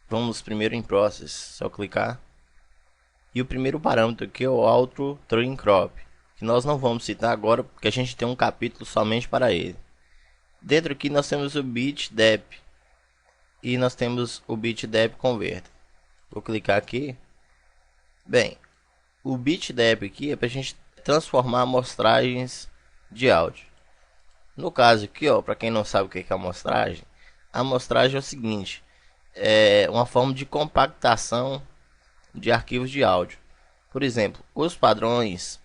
Vamos primeiro em Process, só clicar. E o primeiro parâmetro aqui é o Auto Trailing Crop, que nós não vamos citar agora porque a gente tem um capítulo somente para ele. Dentro aqui nós temos o Bit Depth e nós temos o Bit Depth Converter. Vou clicar aqui. Bem, o Bit Depth aqui é para a gente transformar amostragens de áudio. No caso aqui, ó, para quem não sabe o que é amostragem, a amostragem é o seguinte: é uma forma de compactação de arquivos de áudio. Por exemplo, os padrões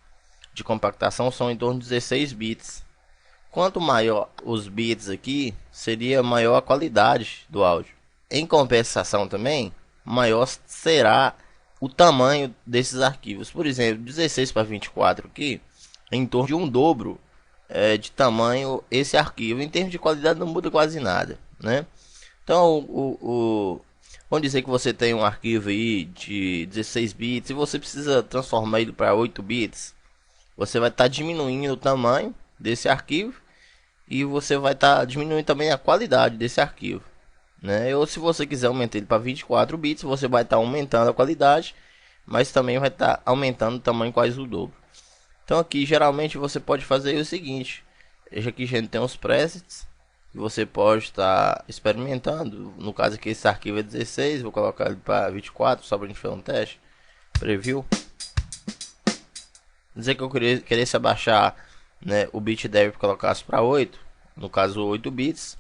de compactação são em torno de 16 bits. Quanto maior os bits aqui, seria maior a qualidade do áudio. Em compensação também, maior será o tamanho desses arquivos. Por exemplo, 16 para 24 aqui, em torno de um dobro de tamanho esse arquivo. Em termos de qualidade não muda quase nada, né? Então, vamos dizer que você tem um arquivo aí de 16 bits e você precisa transformar ele para 8 bits. Você vai estar diminuindo o tamanho desse arquivo e você vai estar diminuindo também a qualidade desse arquivo, né? Ou se você quiser aumentar ele para 24 bits, você vai estar aumentando a qualidade, mas também vai estar aumentando o tamanho quase o dobro. Então aqui geralmente você pode fazer o seguinte: veja aqui a gente tem os presets que você pode estar experimentando. No caso aqui esse arquivo é 16, vou colocar ele para 24 só para a gente fazer um teste. Preview. Dizer que eu queresse abaixar, né, o bit depth, colocasse para 8, no caso 8 bits.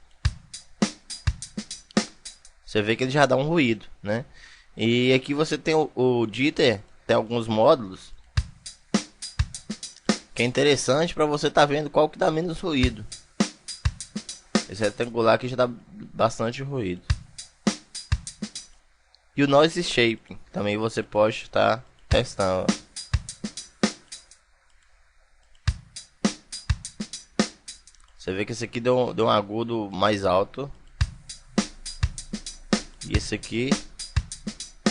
Você vê que ele já dá um ruído, né? E aqui você tem o jitter, tem alguns módulos que é interessante para você estar vendo qual que dá menos ruído. Esse retangular aqui já dá bastante ruído. E o Noise Shaping também você pode estar testando. Você vê que esse aqui deu um agudo mais alto. E esse aqui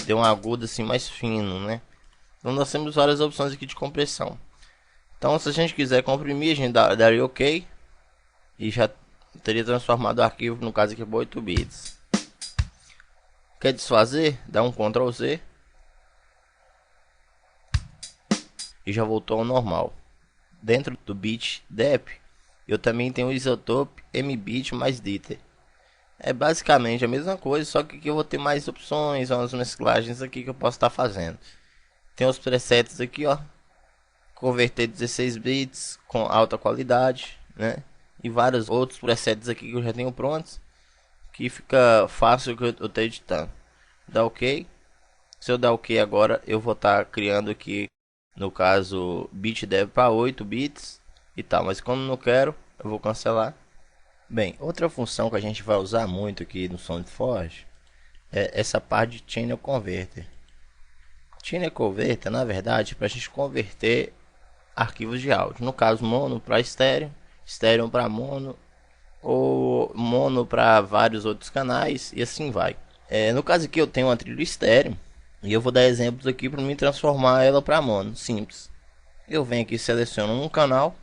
deu um agudo assim mais fino, né? Então nós temos várias opções aqui de compressão. Então se a gente quiser comprimir, a gente daria OK. E já teria transformado o arquivo, no caso aqui, por 8 bits. Quer desfazer? Dá um Ctrl Z. E já voltou ao normal. Dentro do Bit Depth, eu também tenho o Isotope MBit mais Jitter. É basicamente a mesma coisa, só que aqui eu vou ter mais opções, umas mesclagens aqui que eu posso estar fazendo. Tem os presets aqui, ó. Converter 16 bits com alta qualidade, né? E vários outros presets aqui que eu já tenho prontos, que fica fácil que eu estou editando. Dá OK. Se eu dar OK agora, eu vou estar criando aqui, no caso, bit depth para 8 bits e tal. Mas como não quero, eu vou cancelar. Bem, outra função que a gente vai usar muito aqui no SoundForge é essa parte de Channel Converter. Channel Converter, na verdade, para a gente converter arquivos de áudio. No caso, mono para estéreo, estéreo para mono, ou mono para vários outros canais, e assim vai. No caso aqui eu tenho uma trilha estéreo, e eu vou dar exemplos aqui para me transformar ela para mono, simples. Eu venho aqui, seleciono um canal,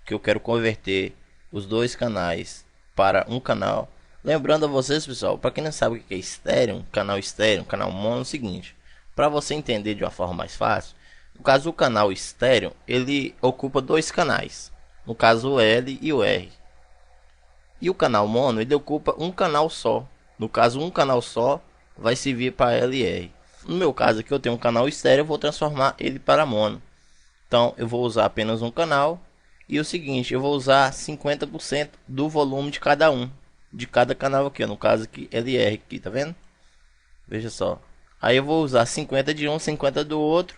que eu quero converter os dois canais para um canal. Lembrando a vocês, pessoal, para quem não sabe o que é estéreo, um canal mono, é o seguinte: para você entender de uma forma mais fácil, no caso o canal estéreo, ele ocupa dois canais, no caso o L e o R. E o canal mono, ele ocupa um canal só, no caso um canal só vai servir para L e R. No meu caso aqui eu tenho um canal estéreo, eu vou transformar ele para mono. Então eu vou usar apenas um canal. E o seguinte, eu vou usar 50% do volume de cada um, de cada canal aqui, no caso aqui LR aqui, tá vendo? Veja só. Aí eu vou usar 50 de um, 50 do outro,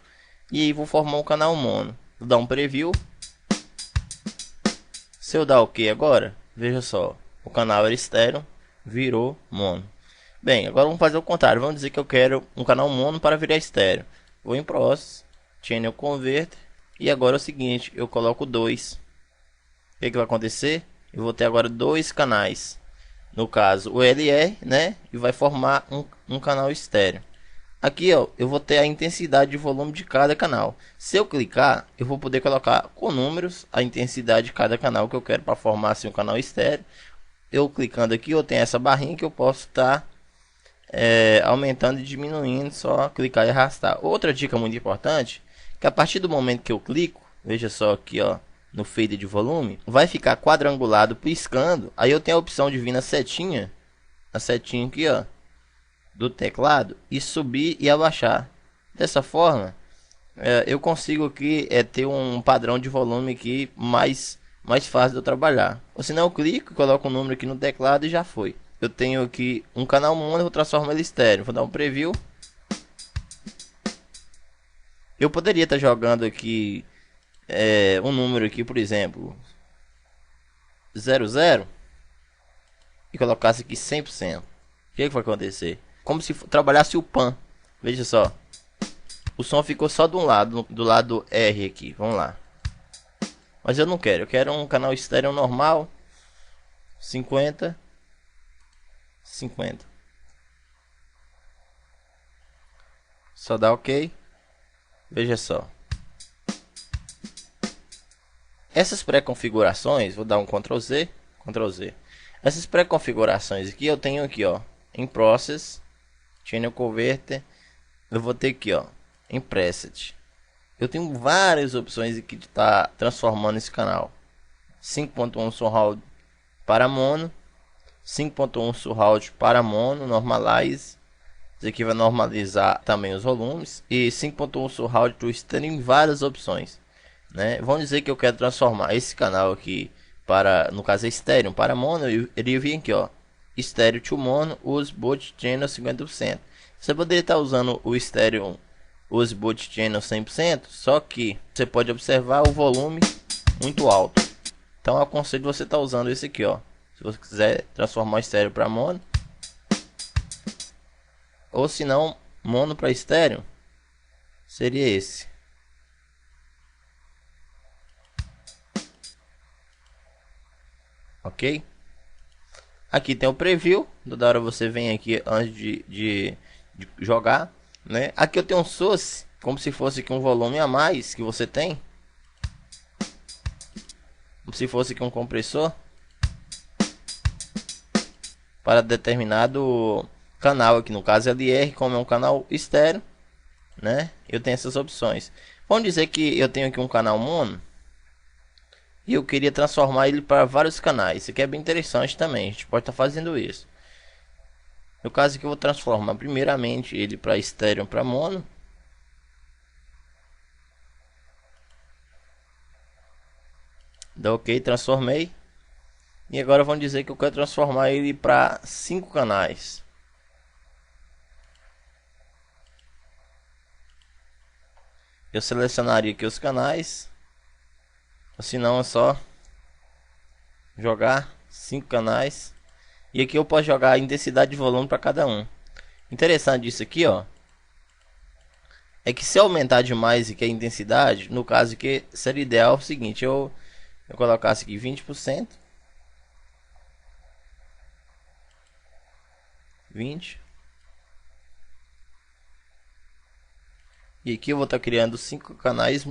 e aí vou formar um canal mono. Vou dar um preview. Se eu dar OK agora, veja só, o canal era estéreo, virou mono. Bem, agora vamos fazer o contrário. Vamos dizer que eu quero um canal mono para virar estéreo. Vou em Process, Channel Converter, e agora é o seguinte, eu coloco 2. O que vai acontecer? Eu vou ter agora dois canais, no caso o LR, né? E vai formar um canal estéreo. Aqui, ó, eu vou ter a intensidade de volume de cada canal. Se eu clicar, eu vou poder colocar com números a intensidade de cada canal que eu quero para formar assim um canal estéreo. Eu clicando aqui, eu tenho essa barrinha que eu posso estar aumentando e diminuindo, só clicar e arrastar. Outra dica muito importante, que a partir do momento que eu clico, veja só aqui, ó, no fader de volume, vai ficar quadrangulado piscando. Aí eu tenho a opção de vir na setinha aqui, ó, do teclado, e subir e abaixar. Dessa forma, eu consigo aqui ter um padrão de volume aqui mais fácil de eu trabalhar. Ou senão eu clico, coloco o número aqui no teclado e já foi. Eu tenho aqui um canal mono, vou transformar ele estéreo. Vou dar um preview. Eu poderia estar jogando aqui um número aqui, por exemplo, 00, e colocasse aqui 100%. O que vai acontecer? Como se trabalhasse o pan. Veja só. O som ficou só de um lado, do lado R aqui. Vamos lá. Mas eu não quero. Eu quero um canal estéreo normal. 50. 50. Só dá OK. Veja só. Essas pré-configurações, vou dar um Ctrl Z, Ctrl Z. Essas pré-configurações aqui eu tenho aqui, ó, em Process, Channel Converter. Eu vou ter aqui, ó, em Preset. Eu tenho várias opções aqui de estar transformando esse canal. 5.1 surround para mono, 5.1 surround para mono, normalize. Isso aqui vai normalizar também os volumes, e 5.1 surround to stereo, em várias opções, né? Vamos dizer que eu quero transformar esse canal aqui para, no caso é estéreo para mono, eu iria vir aqui, ó, estéreo to mono, use both channel 50%. Você poderia estar usando o estéreo use both channel 100%, só que você pode observar o volume muito alto. Então eu aconselho você estar usando esse aqui, ó. Se você quiser transformar o estéreo para mono, ou se não, mono para estéreo, seria esse. Ok? Aqui tem o preview. Toda hora você vem aqui antes de jogar, né? Aqui eu tenho um source, como se fosse aqui um volume a mais que você tem. Como se fosse aqui um compressor para determinado canal, aqui no caso LR, como é um canal estéreo, né? Eu tenho essas opções. Vamos dizer que eu tenho aqui um canal mono e eu queria transformar ele para vários canais. Isso aqui é bem interessante também, a gente pode estar fazendo isso. No caso aqui eu vou transformar primeiramente ele para estéreo para mono. Dá OK, transformei. E agora vamos dizer que eu quero transformar ele para 5 canais. Eu selecionaria aqui os canais. Ou se não, é só jogar 5 canais. E aqui eu posso jogar a intensidade de volume para cada um. Interessante disso aqui, ó, é que se aumentar demais aqui a intensidade, no caso que seria ideal o seguinte, eu colocasse aqui 20%, 20%, e aqui eu vou estar criando 5 canais.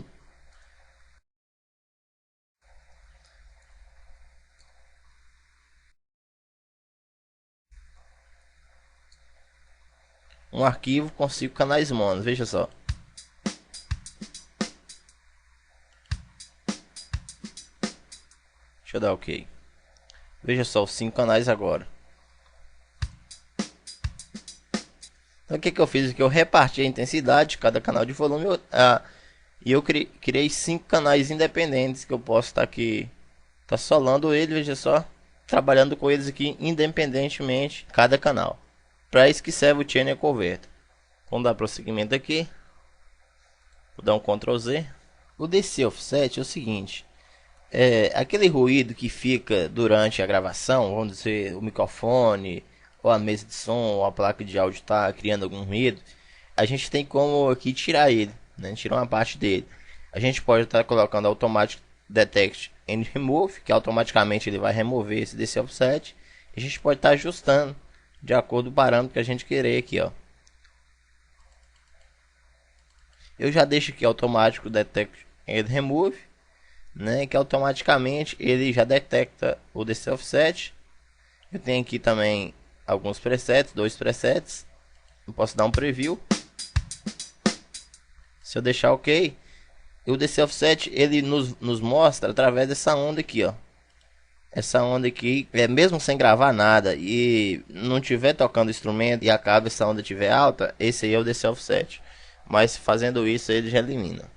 Um arquivo com 5 canais mono, veja só. Deixa eu dar OK. Veja só os 5 canais agora. Então o que eu fiz aqui? Eu reparti a intensidade de cada canal de volume, e eu criei 5 canais independentes que eu posso estar aqui, tá solando ele, veja só, trabalhando com eles aqui independentemente cada canal. Para isso que serve o Channel Converter. Vamos dar prosseguimento aqui. Vou dar um Ctrl Z. O DC Offset é o seguinte: aquele ruído que fica durante a gravação, vamos dizer, o microfone, ou a mesa de som, ou a placa de áudio está criando algum ruído, a gente tem como aqui tirar ele, né? Tirar uma parte dele. A gente pode estar colocando Automatic Detect and Remove, que automaticamente ele vai remover esse DC Offset. A gente pode estar ajustando de acordo com o parâmetro que a gente querer aqui, ó. Eu já deixo aqui automático Detect and Remove, né, que automaticamente ele já detecta o DC Offset. Eu tenho aqui também alguns presets, 2 presets, Eu posso dar um preview. Se eu deixar ok, o DC Offset ele nos mostra através dessa onda aqui, ó. Essa onda aqui, mesmo sem gravar nada e não tiver tocando instrumento e acaba essa onda tiver alta, esse aí é o DC Offset. Mas fazendo isso ele já elimina.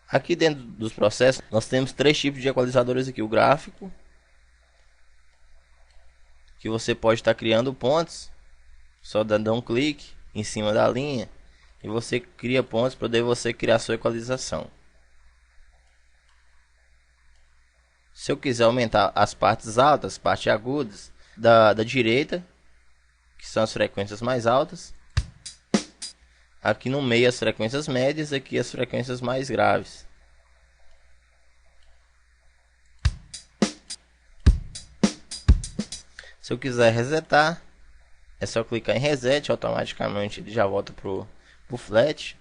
Aqui dentro dos processos nós temos três tipos de equalizadores aqui. O gráfico, que você pode estar criando pontos, só dando um clique em cima da linha e você cria pontos para poder você criar sua equalização. Se eu quiser aumentar as partes altas, partes agudas da direita, que são as frequências mais altas, aqui no meio as frequências médias, aqui as frequências mais graves. Se eu quiser resetar, é só clicar em reset, automaticamente ele já volta pro flat.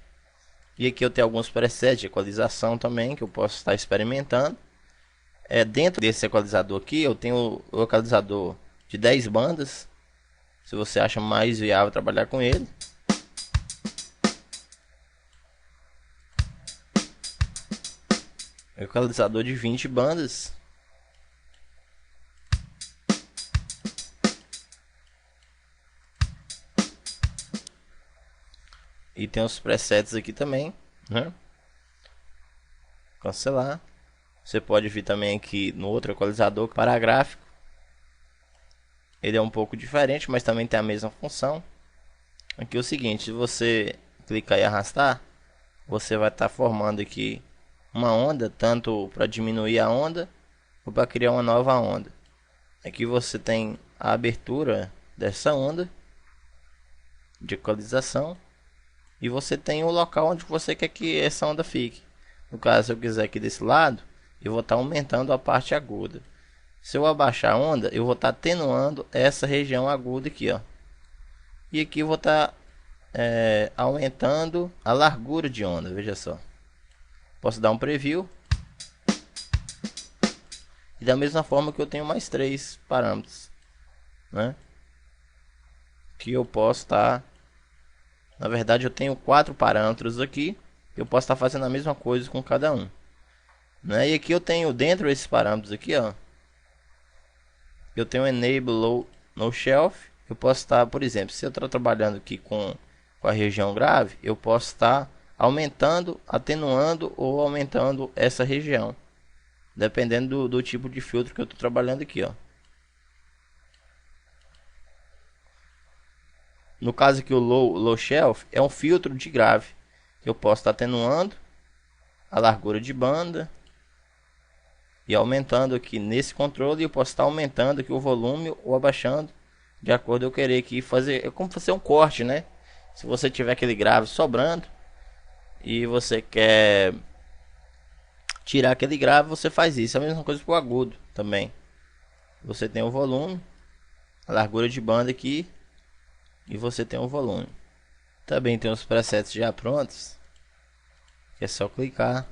E aqui eu tenho alguns presets de equalização também que eu posso estar experimentando. Dentro desse equalizador aqui eu tenho o equalizador de 10 bandas, se você acha mais viável trabalhar com ele. Equalizador de 20 bandas. E tem os presets aqui também, né? Cancelar. Você pode vir também aqui no outro equalizador para gráfico. Ele é um pouco diferente, mas também tem a mesma função. Aqui é o seguinte, se você clicar e arrastar, você vai estar formando aqui uma onda, tanto para diminuir a onda ou para criar uma nova onda. Aqui você tem a abertura dessa onda de equalização e você tem o local onde você quer que essa onda fique. No caso, se eu quiser aqui desse lado, eu vou estar aumentando a parte aguda. Se eu abaixar a onda, eu vou estar atenuando essa região aguda aqui, ó. E aqui eu vou estar aumentando a largura de onda, veja só. Posso dar um preview. E da mesma forma que eu tenho mais três parâmetros, né? Que eu posso estar... Na verdade eu tenho 4 parâmetros aqui. Eu posso estar fazendo a mesma coisa com cada um, né? E aqui eu tenho dentro desses parâmetros aqui, ó, eu tenho Enable Low No Shelf. Eu posso estar, por exemplo, se eu estou trabalhando aqui com a região grave, eu posso estar aumentando, atenuando ou aumentando essa região, dependendo do tipo de filtro que eu estou trabalhando aqui, ó. No caso aqui o Low Shelf é um filtro de grave, que eu posso estar atenuando a largura de banda e aumentando aqui nesse controle. Eu posso estar aumentando aqui o volume ou abaixando de acordo com eu querer aqui fazer. É como fazer um corte, né? Se você tiver aquele grave sobrando e você quer tirar aquele grave, você faz isso. É a mesma coisa para o agudo também. Você tem o volume, a largura de banda aqui e você tem o volume. Também tem os presets já prontos, que é só clicar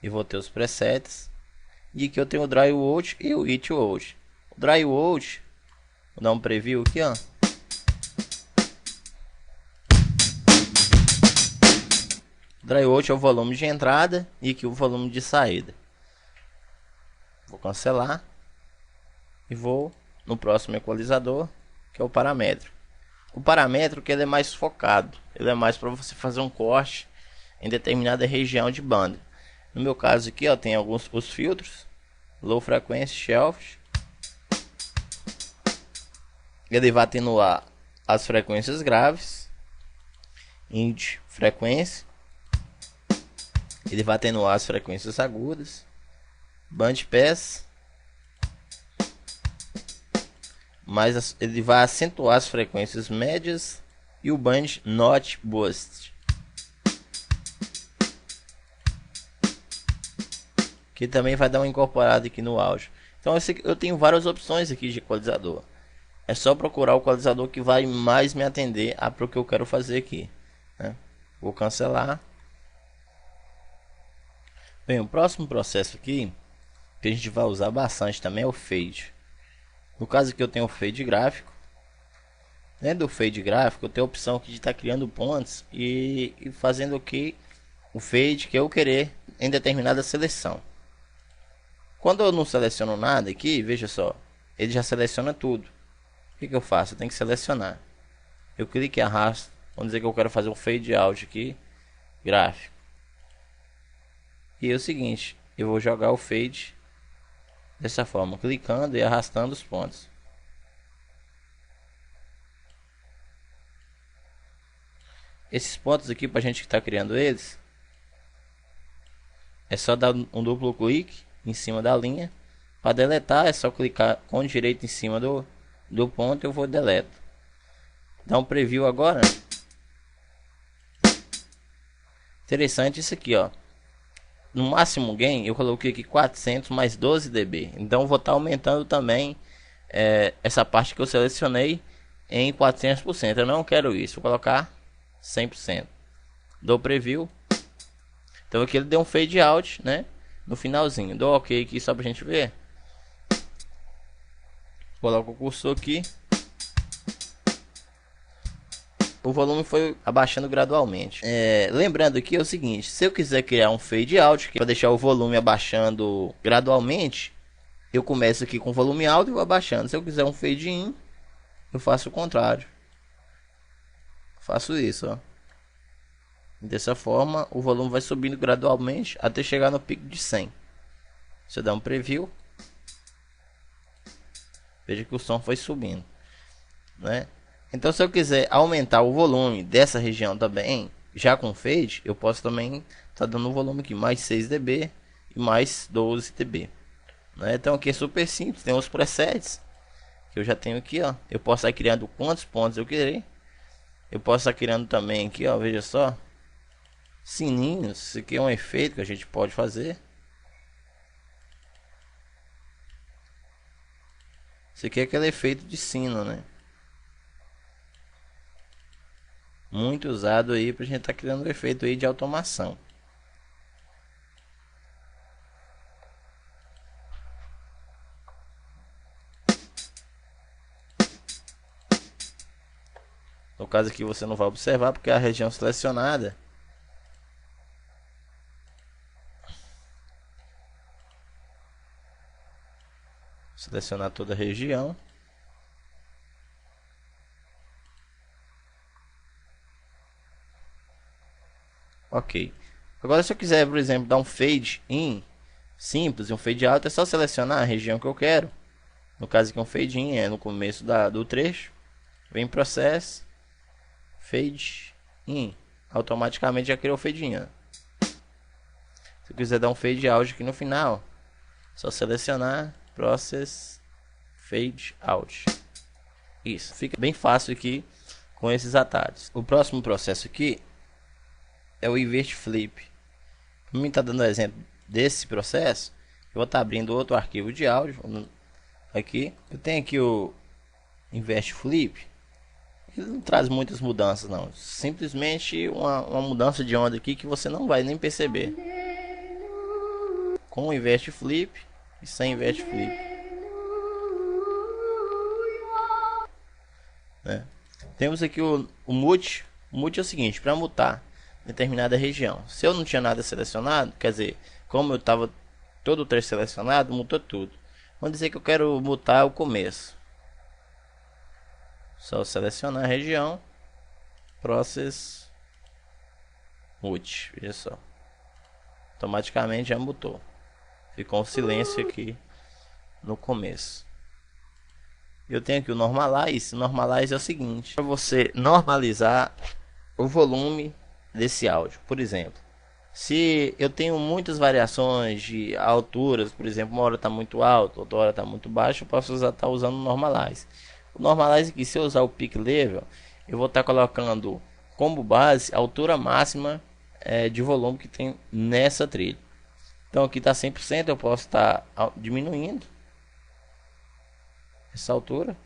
e vou ter os presets. E aqui eu tenho o Dry Out e o It Out. O Dry Out, vou dar um preview aqui, ó. O Dry Out é o volume de entrada e aqui o volume de saída. Vou cancelar e vou no próximo equalizador, que é o parâmetro. O parâmetro que ele é mais focado, ele é mais para você fazer um corte em determinada região de banda. No meu caso aqui, ó, tem alguns os filtros, Low Frequency Shelf. Ele vai atenuar as frequências graves, Int frequência. Ele vai atenuar as frequências agudas, Band Pass. Mas ele vai acentuar as frequências médias e o Band Not Boost, que também vai dar uma incorporada aqui no áudio. Então eu tenho várias opções aqui de equalizador. É só procurar o equalizador que vai mais me atender a pro que eu quero fazer aqui, né? Vou cancelar. Bem, o próximo processo aqui que a gente vai usar bastante também é o Fade. No caso aqui eu tenho o Fade gráfico. Dentro do fade gráfico eu tenho a opção aqui de estar criando pontos e fazendo aqui o fade que eu querer em determinada seleção. Quando eu não seleciono nada aqui, veja só, ele já seleciona tudo. O que eu faço? Eu tenho que selecionar. Eu clico e arrasto. Vamos dizer que eu quero fazer um fade out aqui, gráfico. E é o seguinte, eu vou jogar o fade dessa forma, clicando e arrastando os pontos. Esses pontos aqui, para a gente que está criando eles, é só dar um duplo clique em cima da linha. Para deletar é só clicar com o direito em cima do ponto e eu vou deletar. Dá um preview agora. Interessante isso aqui, ó. No máximo gain eu coloquei aqui 400 mais 12 dB. Então vou estar aumentando também essa parte que eu selecionei em 400%. Eu não quero isso, vou colocar 100%. Dou preview. Então aqui ele deu um fade out, né? No finalzinho. Dou ok aqui só pra gente ver. Coloco o cursor aqui. O volume foi abaixando gradualmente. Lembrando aqui é o seguinte, se eu quiser criar um fade out para deixar o volume abaixando gradualmente, eu começo aqui com o volume alto e vou abaixando. Se eu quiser um fade in, eu faço o contrário. Faço isso, ó. Dessa forma o volume vai subindo gradualmente até chegar no pico de 100. Você dá um preview, veja que o som foi subindo, né? Então se eu quiser aumentar o volume dessa região também, já com fade, eu posso também estar dando um volume aqui mais 6 dB e mais 12 dB, né? Então aqui é super simples, tem os presets que eu já tenho aqui, ó. Eu posso estar criando quantos pontos eu querer. Eu posso estar criando também aqui, ó, veja só, sininhos. Isso aqui é um efeito que a gente pode fazer. Isso aqui é aquele efeito de sino, né? Muito usado aí pra gente estar criando um efeito aí de automação. No caso aqui você não vai observar porque é a região selecionada. Selecionar toda a região. Ok. Agora se eu quiser, por exemplo, dar um fade in simples e um fade out, é só selecionar a região que eu quero. No caso aqui um fade in é no começo do trecho. Vem processo, fade in. Automaticamente já criou o fade in. Se eu quiser dar um fade out aqui no final, só selecionar process fade out. Isso, fica bem fácil aqui com esses atalhos. O próximo processo aqui é o invert flip. Para mim tá dando exemplo desse processo, eu vou estar abrindo outro arquivo de áudio aqui. Eu tenho aqui o invert flip. Ele não traz muitas mudanças não, simplesmente uma mudança de onda aqui que você não vai nem perceber. Com o invert flip e sem invert flip, né? Temos aqui o mute. O mute é o seguinte, para mutar determinada região. Se eu não tinha nada selecionado, quer dizer, como eu estava todo o trecho selecionado, mutou tudo. Vamos dizer que eu quero mutar o começo. Só selecionar a região, process mute, veja só, automaticamente já mutou. Ficou um silêncio aqui no começo. Eu tenho aqui o normalize. Normalize é o seguinte, para você normalizar o volume desse áudio. Por exemplo, se eu tenho muitas variações de alturas, por exemplo, uma hora está muito alto, outra hora está muito baixo, eu posso estar usando o normalize. O normalize aqui, se eu usar o peak level, eu vou estar colocando como base a altura máxima de volume que tem nessa trilha. Então aqui está 100%, eu posso estar diminuindo essa altura.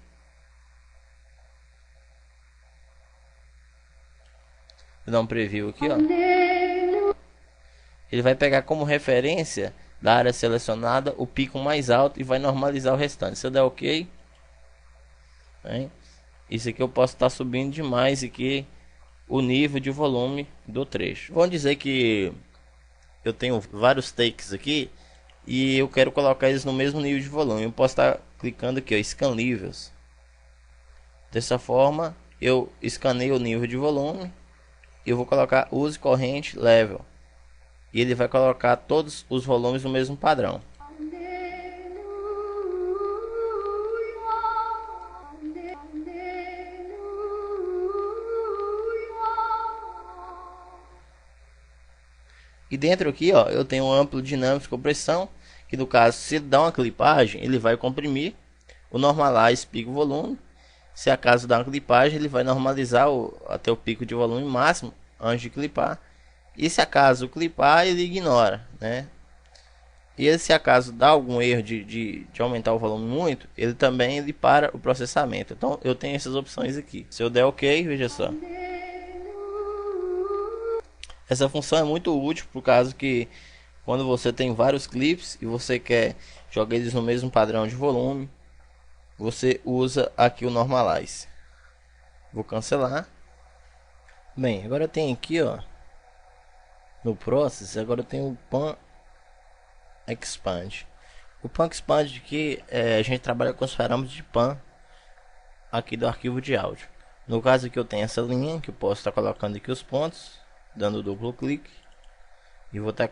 Vou dar um preview aqui, ó. Ele vai pegar como referência da área selecionada o pico mais alto e vai normalizar o restante. Se eu der ok, hein? Isso aqui eu posso estar subindo demais aqui o nível de volume do trecho. Vamos dizer que eu tenho vários takes aqui e eu quero colocar eles no mesmo nível de volume. Eu posso estar clicando aqui, ó, Scan Levels. Dessa forma, eu escaneio o nível de volume. Eu vou colocar Use Corrente Level. E ele vai colocar todos os volumes no mesmo padrão. E dentro aqui, ó, eu tenho um amplo dinâmico de compressão, que no caso, se ele dá uma clipagem, ele vai comprimir o normalize pico volume. Se acaso dá uma clipagem, ele vai normalizar até o pico de volume máximo antes de clipar. E se acaso clipar, ele ignora, né? E se acaso dá algum erro de aumentar o volume muito, ele também para o processamento. Então eu tenho essas opções aqui. Se eu der OK, veja só. Essa função é muito útil por caso que quando você tem vários clipes e você quer jogar eles no mesmo padrão de volume, você usa aqui o Normalize. Vou cancelar. Bem, agora tem aqui, ó, no Process, agora tem o Pan Expand. O Pan Expand aqui, a gente trabalha com os parâmetros de Pan aqui do arquivo de áudio. No caso aqui eu tenho essa linha que eu posso estar colocando aqui os pontos, dando duplo clique, e vou estar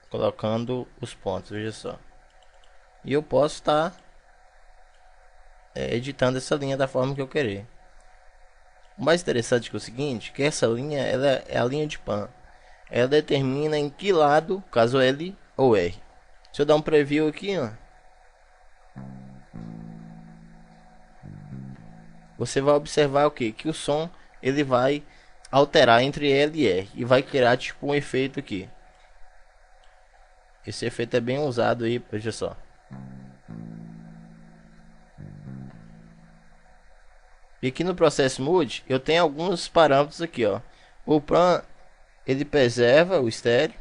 colocando os pontos, veja só. E eu posso estar editando essa linha da forma que eu querer. O mais interessante é o seguinte, que essa linha ela é a linha de Pan. Ela determina em que lado, caso L ou R. Se eu dar um preview aqui, ó, você vai observar o que? Que o som ele vai alterar entre L e R e vai criar tipo um efeito aqui. Esse efeito é bem usado aí, veja só. E aqui no Process Mode eu tenho alguns parâmetros aqui, ó. O Pan ele preserva o estéreo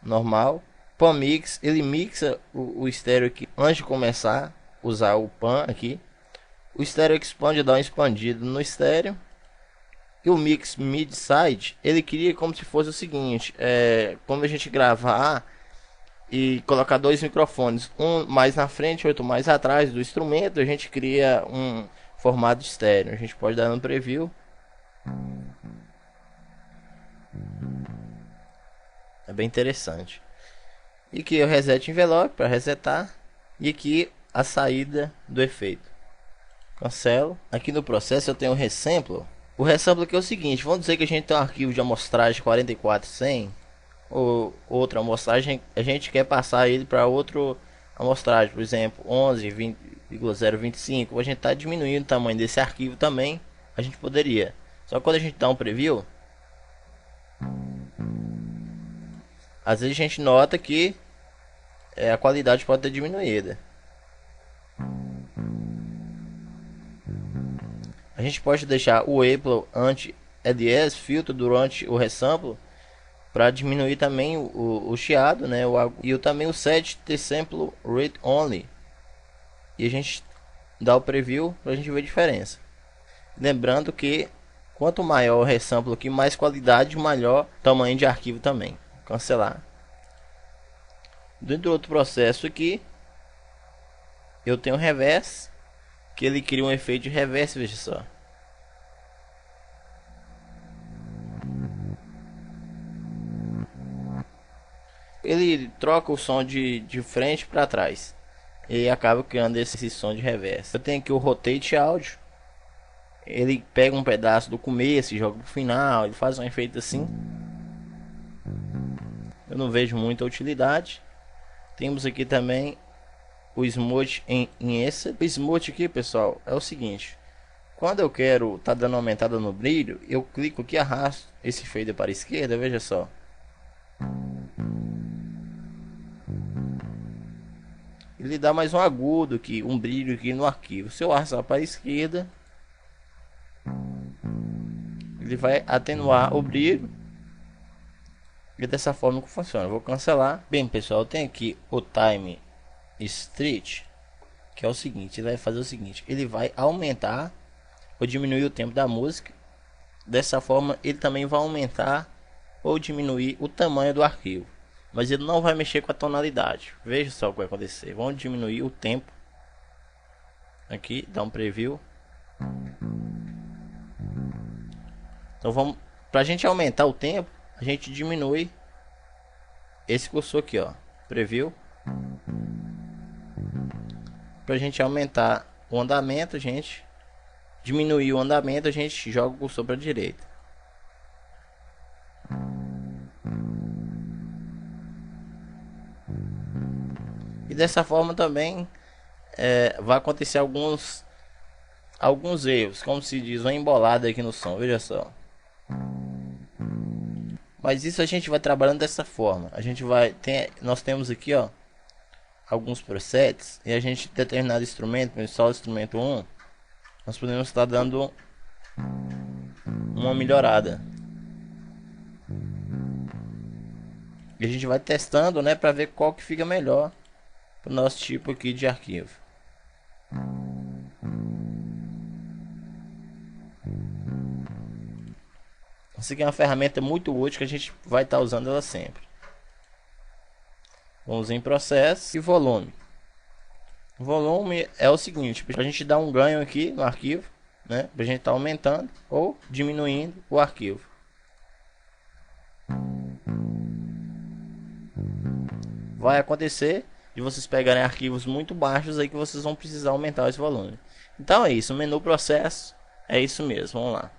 normal. Pan Mix ele mixa o estéreo aqui antes de começar a usar o Pan aqui. O Stereo Expand dá um expandido no estéreo. E o Mix Mid-Side ele cria como se fosse o seguinte: quando a gente gravar e colocar dois microfones, um mais na frente, outro mais atrás do instrumento, a gente cria um formato estéreo. A gente pode dar no preview. É bem interessante. E aqui eu reset envelope para resetar. E aqui a saída do efeito. Cancelo. Aqui no processo eu tenho o resample. O resample aqui é o seguinte: vamos dizer que a gente tem um arquivo de amostragem 44.100 ou outra amostragem, a gente quer passar ele para outra amostragem, por exemplo 11,025. A gente está diminuindo o tamanho desse arquivo também. A gente poderia, só que quando a gente dá um preview, às vezes a gente nota que a qualidade pode ter diminuída. A gente pode deixar o Apple anti-LS filtro durante o resample para diminuir também o chiado, né? Também o set the sample rate only. E a gente dá o preview para a gente ver a diferença. Lembrando que quanto maior o resample aqui, mais qualidade, maior tamanho de arquivo também. Cancelar. Dentro do outro processo aqui, eu tenho o reverse, que ele cria um efeito de reverse, veja só. Ele troca o som de frente para trás e acaba criando esse som de reverse. Eu tenho aqui o rotate áudio. Ele pega um pedaço do começo e joga pro final, ele faz um efeito assim. Eu não vejo muita utilidade. Temos aqui também o Smooth em esse. O Smooth aqui, pessoal, é o seguinte: quando eu quero tá dando uma aumentada no brilho, eu clico aqui e arrasto esse fader para a esquerda, veja só. Ele dá mais um agudo aqui, um brilho aqui no arquivo. Se eu arrastar para a esquerda, ele vai atenuar o brilho. E dessa forma que funciona. Eu vou cancelar. Bem, pessoal, eu tenho aqui o Time Street, que é o seguinte: ele vai fazer o seguinte, ele vai aumentar ou diminuir o tempo da música. Dessa forma ele também vai aumentar ou diminuir o tamanho do arquivo, mas ele não vai mexer com a tonalidade. Veja só o que vai acontecer. Vamos diminuir o tempo aqui, dá um preview. Então vamos, para a gente aumentar o tempo, a gente diminui esse cursor aqui, ó, preview. Para a gente aumentar o andamento, a gente diminuir o andamento, a gente joga o cursor para a direita. E dessa forma também vai acontecer alguns erros, como se diz, uma embolada aqui no som, veja só. Mas isso a gente vai trabalhando dessa forma. A gente vai nós temos aqui, ó, alguns presets, e a gente determinado instrumento, só o instrumento 1, nós podemos estar dando uma melhorada. E a gente vai testando, né, para ver qual que fica melhor para o nosso tipo aqui de arquivo. Essa aqui é uma ferramenta muito útil que a gente vai estar usando ela sempre. Vamos em processo e volume. O volume é o seguinte, para a gente dar um ganho aqui no arquivo, né, para a gente estar aumentando ou diminuindo o arquivo. Vai acontecer de vocês pegarem arquivos muito baixos aí que vocês vão precisar aumentar esse volume. Então é isso, o menu processo é isso mesmo, vamos lá.